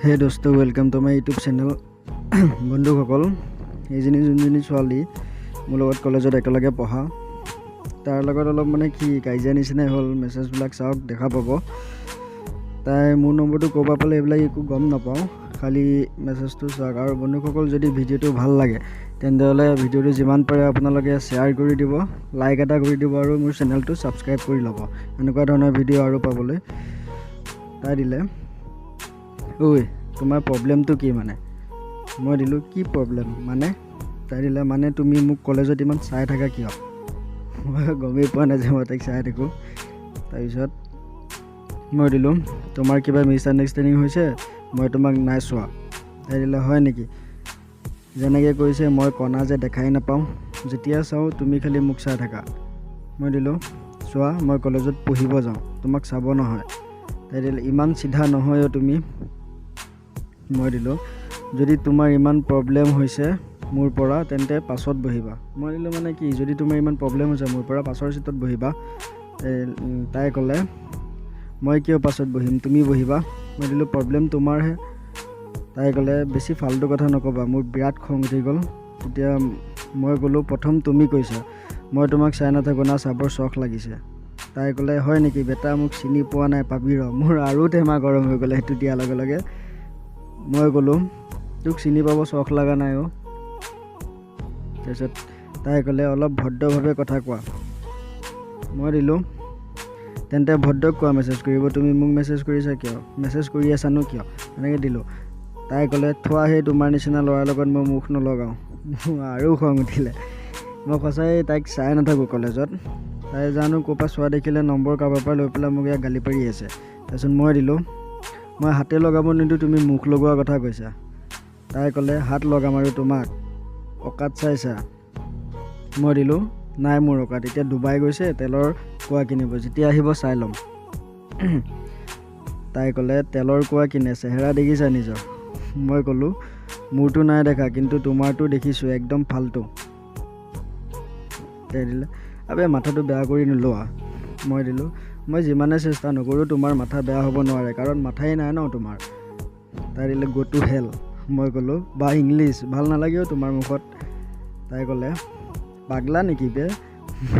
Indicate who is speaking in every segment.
Speaker 1: হে দোস্ত, welcome to my YouTube channel. বন্ধুসকল, এইজনী যোনজনী ছোৱালী মোৰ লগত কলেজত একেলগে পঢ়া, তাৰ লগত অলপ কি কাজিয়া নিচিনাই হ'ল। মেছেজবিলাক চাওক, দেখা পাব। তাই মোৰ নম্বৰটো ক'ৰ পৰা পালে এইবিলাক একো গম নাপাওঁ, খালি মেছেজটো চাওক। আৰু বন্ধুসকল, যদি ভিডিঅ'টো ভাল লাগে তেন্তে ভিডিঅ'টো যিমান পাৰে আপোনালোকে শ্বেয়াৰ কৰি দিব, লাইক এটা কৰি দিব আৰু মোৰ চেনেলটো ছাবস্ক্ৰাইব কৰি ল'ব, এনেকুৱা ধৰণৰ ভিডিঅ' আৰু পাবলৈ। তাই দিলে, ঐ তোমাৰ প্ৰব্লেমটো কি? মই দিলোঁ, কি প্ৰব্লেম মানে? তাই দিলে, তুমি মোক কলেজত ইমান চাই থাকা কিয়? মই গমেই পোৱা নাই যে মই তাইক চাই থাকোঁ। তাৰপিছত মই দিলোঁ, তোমাৰ কিবা মিছ আণ্ডাৰষ্টেণ্ডিং হৈছে, মই তোমাক নাই চোৱা। তাই দিলে, হয় নেকি? যেনেকৈ কৈছে মই কণা যে দেখাই নাপাওঁ, যেতিয়া চাওঁ তুমি খালি মোক চাই থাকা। মই দিলোঁ, চোৱা মই কলেজত পঢ়িব যাওঁ, তোমাক চাব নহয়। তাই দিলে, ইমান চিধা নহয় তুমি। মই দিলোঁ, যদি তোমাৰ ইমান প্ৰব্লেম হৈছে মোৰ পৰা তেন্তে পাছত বহিবা। মই দিলোঁ, কি যদি তোমাৰ ইমান প্ৰব্লেম হৈছে মোৰ পৰা পাছৰ চিটত বহিবা? তাই ক'লে, মই কিয় পাছত বহিম, তুমি বহিবা। মই দিলোঁ, প্ৰব্লেম তোমাৰহে। তাই ক'লে, বেছি ফাল্টু কথা নক'বা, মোৰ বিৰাট খং উঠি গ'ল। তেতিয়া মই ক'লোঁ, প্ৰথম তুমি কৈছা মই তোমাক চাই নাথাকোঁ না, চাবৰ চখ লাগিছে। তাই ক'লে, হয় নেকি বেটা, মোক চিনি পোৱা নাই, পাবি ৰ। মোৰ আৰু টেমা গৰম হৈ গ'লে সেইটো দিয়াৰ লগে লগে। মই ক'লোঁ, তোক চিনি পাব চখ লগা নাই অ'। তাৰপিছত তাই ক'লে, অলপ ভদ্ৰভাৱে কথা কোৱা। মই দিলোঁ, তেন্তে ভদ্ৰক কোৱা মেছেজ কৰিব, তুমি মোক মেছেজ কৰিছা কিয়? মেছেজ কৰি আছানো কিয়? এনেকৈ দিলোঁ। তাই ক'লে, থোৱা, সেই তোমাৰ নিচিনা ল'ৰাৰ লগত মই মুখ নলগাওঁ। মোৰ আৰু খং উঠিলে। মই সঁচাই তাইক চাই নাথাকোঁ কলেজত। তাই জানো ক'ৰ পৰা চোৱা দেখিলে নম্বৰ কাৰোবাৰ পৰা লৈ পেলাই মোক ইয়াক গালি পাৰি আছে। তাৰপিছত মই দিলোঁ, মই হাতে লগাব নিদিওঁ, তুমি মুখ লগোৱাৰ কথা কৈছা। তাই ক'লে, হাত লগাম আৰু তোমাক অকাত চাইছা? মই দিলোঁ, নাই মোৰ অকাত, এতিয়া ডুবাই গৈছে তেলৰ কুঁৱা কিনিব, যেতিয়া আহিব চাই ল'ম। তাই ক'লে, তেলৰ কুঁৱা কিনে, চেহেৰা দেখিছা নিজৰ? মই ক'লোঁ, মোৰতো নাই দেখা, কিন্তু তোমাৰতো দেখিছোঁ, একদম ফাল্টু। তাই দিলে, আবে মাথাটো বেয়া কৰি নোলোৱা। মই দিলোঁ, মই যিমানে চেষ্টা নকৰোঁ তোমাৰ মাথা বেয়া হ'ব নোৱাৰে, কাৰণ মাথাই নাই ন তোমাৰ। তাই দিলে, গো টু হেল। মই ক'লোঁ, বা ইংলিছ ভাল নালাগেও তোমাৰ মুখত। তাই ক'লে, পাগলা নেকি বে?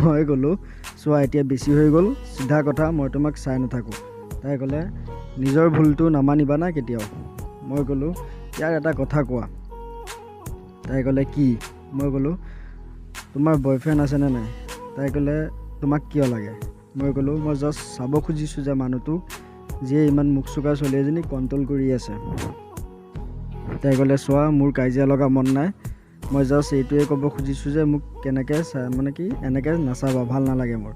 Speaker 1: মই ক'লোঁ, চোৱা এতিয়া বেছি হৈ গ'ল, চিধা কথা, মই তোমাক চাই নাথাকোঁ। তাই ক'লে, নিজৰ ভুলটো নামানিবা না কেতিয়াও। মই ক'লোঁ, ইয়াৰ এটা কথা কোৱা। তাই ক'লে, কি? মই ক'লোঁ, তোমাৰ বয়ফ্ৰেণ্ড আছেনে নাই? তাই ক'লে, তোমাক কিয় লাগে? মই ক'লোঁ, মই জাষ্ট চাব খুজিছোঁ যে মানুহটোক যিয়ে ইমান মুখ চোকা ছোৱালী এজনী কণ্ট্ৰল কৰি আছে। তাই ক'লে, চোৱা মোৰ কাজিয়া লগা মন নাই, মই জাষ্ট এইটোৱে ক'ব খুজিছোঁ যে মোক কেনেকৈ এনেকৈ নাচাবা, ভাল নালাগে মোৰ।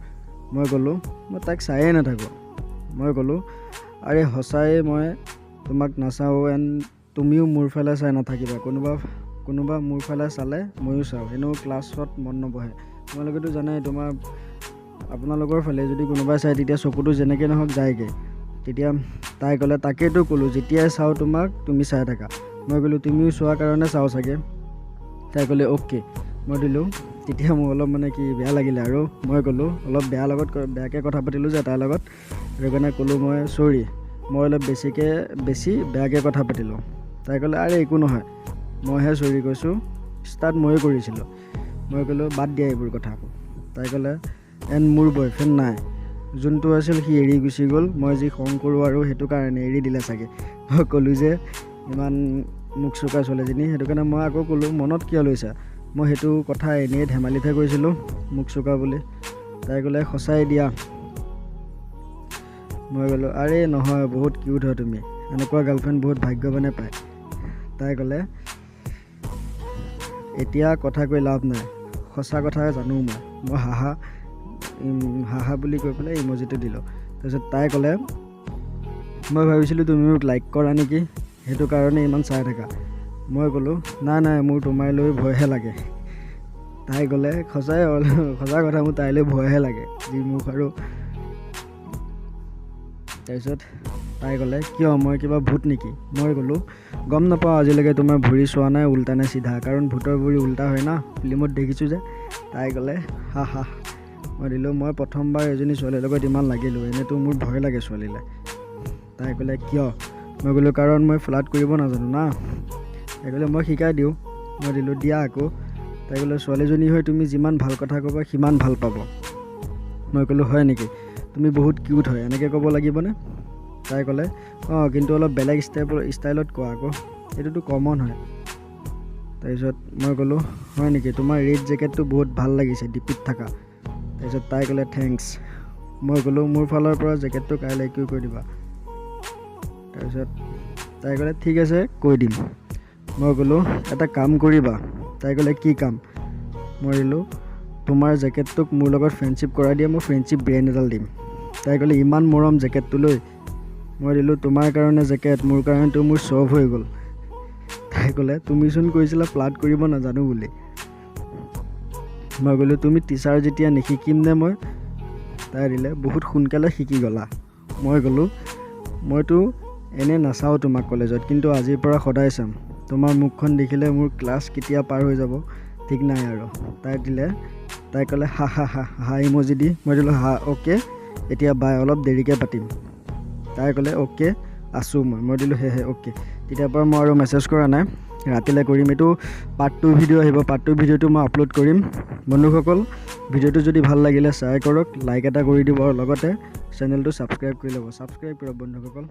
Speaker 1: মই ক'লোঁ, মই তাইক চায়েই নাথাকোঁ। মই ক'লোঁ, আৰে সঁচাই মই তোমাক নাচাওঁ, এণ্ড তুমিও মোৰ ফালে চাই নাথাকিবা, কোনোবা মোৰ ফালে চালে ময়ো চাওঁ, এনেও ক্লাছত মন নবহে। তোমালোকেতো জানাই, আপোনালোকৰ ফালে যদি কোনোবাই চায় তেতিয়া চকুটো যেনেকৈ নহওক যায়গৈ। তেতিয়া তাই ক'লে, তাকেইতো ক'লোঁ, যেতিয়াই চাওঁ তোমাক তুমি চাই থাকা। মই ক'লোঁ, তুমিও চোৱাৰ কাৰণে চাওঁ চাগে। তাই ক'লে, অ'কে। মই দিলোঁ, তেতিয়া মোৰ অলপ বেয়া লাগিলে আৰু। মই ক'লোঁ, অলপ বেয়াকৈ কথা পাতিলোঁ যে তাইৰ লগত, সেইটো কাৰণে ক'লোঁ মই চৰি, মই অলপ বেছি বেয়াকৈ কথা পাতিলোঁ। তাই ক'লে, আৰে একো নহয়, মইহে চৰি কৈছোঁ, ষ্টাৰ্ট ময়ে কৰিছিলোঁ। মই ক'লোঁ, বাদ দিয়া এইবোৰ কথা। তাই ক'লে, এণ্ড মোৰ বয়ফ্ৰেণ্ড নাই, যোনটো আছিল সি এৰি গুচি গ'ল, মই যি খং কৰোঁ আৰু সেইটো কাৰণে এৰি দিলে চাগে। মই ক'লোঁ যে ইমান মুখ চোকা ছোৱালীজনী, সেইটো কাৰণে মই আকৌ ক'লোঁ, মনত কিয় লৈছা? মই সেইটো কথা এনেই ধেমালিতহে কৈছিলোঁ, মুখ চোকা বুলি। তাই ক'লে, সঁচাই দিয়া। মই ক'লোঁ, আৰে নহয়, বহুত কিউট হয় তুমি, এনেকুৱা গাৰ্লফ্ৰেণ্ড বহুত ভাগ্যৱানে পায়। তাই ক'লে, এতিয়া কথা কৈ লাভ নাই, সঁচা কথা জানো মই হাহা বুলি কৈ পেলাই ইমজিটো দিলোঁ। তাৰপিছত তাই ক'লে, মই ভাবিছিলোঁ তুমি মোক লাইক কৰা নেকি, সেইটো কাৰণে ইমান চাই থাকা। মই ক'লোঁ, নাই মোৰ তোমালৈ ভয়হে লাগে। তাই ক'লে, সঁচা কথা, মোৰ তাইলৈ ভয়হে লাগে, যি মুখ আৰু। তাৰপিছত তাই ক'লে, কিয় মই কিবা ভূত নেকি? মই ক'লোঁ, গম নাপাওঁ, আজিলৈকে তোমাৰ ভৰি চোৱা নাই উল্টা নে চিধা, কাৰণ ভূতৰ ভৰি উল্টা হয় না, ফিল্মত দেখিছোঁ যে। তাই ক'লে, হা। মই দিলোঁ, মই প্ৰথমবাৰ এজনী ছোৱালীৰ লগত ইমান লাগিলোঁ, এনেইতো মোৰ ভয় লাগে ছোৱালীলৈ। তাই ক'লে, কিয়? মই ক'লোঁ কাৰণ মই ফ্লাৰ্ট কৰিব নাজানো না। তাই ক'লে মই শিকাই দিওঁ। মই দিলোঁ দিয়া আকৌ। তাই ক'লে ছোৱালীজনী হৈ তুমি যিমান ভাল কথা ক'বা সিমান ভাল পাব। মই ক'লোঁ হয় নেকি, তুমি বহুত কিউট হয়, এনেকৈ ক'ব লাগিবনে? তাই ক'লে অঁ কিন্তু অলপ বেলেগ ষ্টাইলত কোৱা আকৌ, এইটোতো কমন হয়। তাৰপিছত মই ক'লোঁ হয় নেকি, তোমাৰ ৰেড জেকেটটো বহুত ভাল লাগিছে ডিপিত থকা। তাৰপিছত তাই ক'লে থেংকছ। মই ক'লোঁ মোৰ ফালৰ পৰা জেকেটটো কাইলৈ কিউ কৰি দিবা। তাৰপিছত তাই ক'লে ঠিক আছে কৈ দিম। মই ক'লোঁ এটা কাম কৰিবা। তাই ক'লে কি কাম? মই দিলোঁ তোমাৰ জেকেটটোক মোৰ লগত ফ্ৰেণ্ডশ্বিপ কৰাই দিয়া, মই ফ্ৰেণ্ডশ্বিপ ব্ৰেণ্ড এডাল দিম। তাই ক'লে ইমান মৰম জেকেটটো লৈ। মই দিলোঁ তোমাৰ কাৰণে জেকেট, মোৰ কাৰণেতো মোৰ চব হৈ গ'ল। তাই ক'লে তুমিচোন কৈছিলা ফ্লাৰ্ট কৰিব নাজানো বুলি। মই ক'লোঁ তুমি টিচাৰ যেতিয়া নিশিকিম নে মই? তাই দিলে বহুত সোনকালে শিকি গ'লা। মই ক'লোঁ মইতো এনে নাচাওঁ তোমাক কলেজত, কিন্তু আজিৰ পৰা সদায় চাম। তোমাৰ মুখখন দেখিলে মোৰ ক্লাছ কেতিয়া পাৰ হৈ যাব ঠিক নাই আৰু। তাই ক'লে হা হা হা হা ইমজি দি। মই দিলোঁ হা অ'কে এতিয়া বাই, অলপ দেৰিকৈ পাতিম। তাই ক'লে অ'কে আছোঁ মই দিলোঁ হে অ'কে। তেতিয়াৰ পৰা মই আৰু মেছেজ কৰা নাই, ৰাতিলৈ কৰিম। এইটো পাৰ্ট 2 ভিডিঅ' আহিব, পাৰ্ট 2 ভিডিঅ'টো মই আপলোড কৰিম। বন্ধুসকল ভিডিঅ'টো যদি ভাল লাগিলে শ্বেয়াৰ কৰক, লাইক এটা কৰি দিব আৰু লগতে চেনেলটো ছাবস্ক্ৰাইব কৰি ল'ব। ছাবস্ক্ৰাইব কৰক বন্ধুসকল।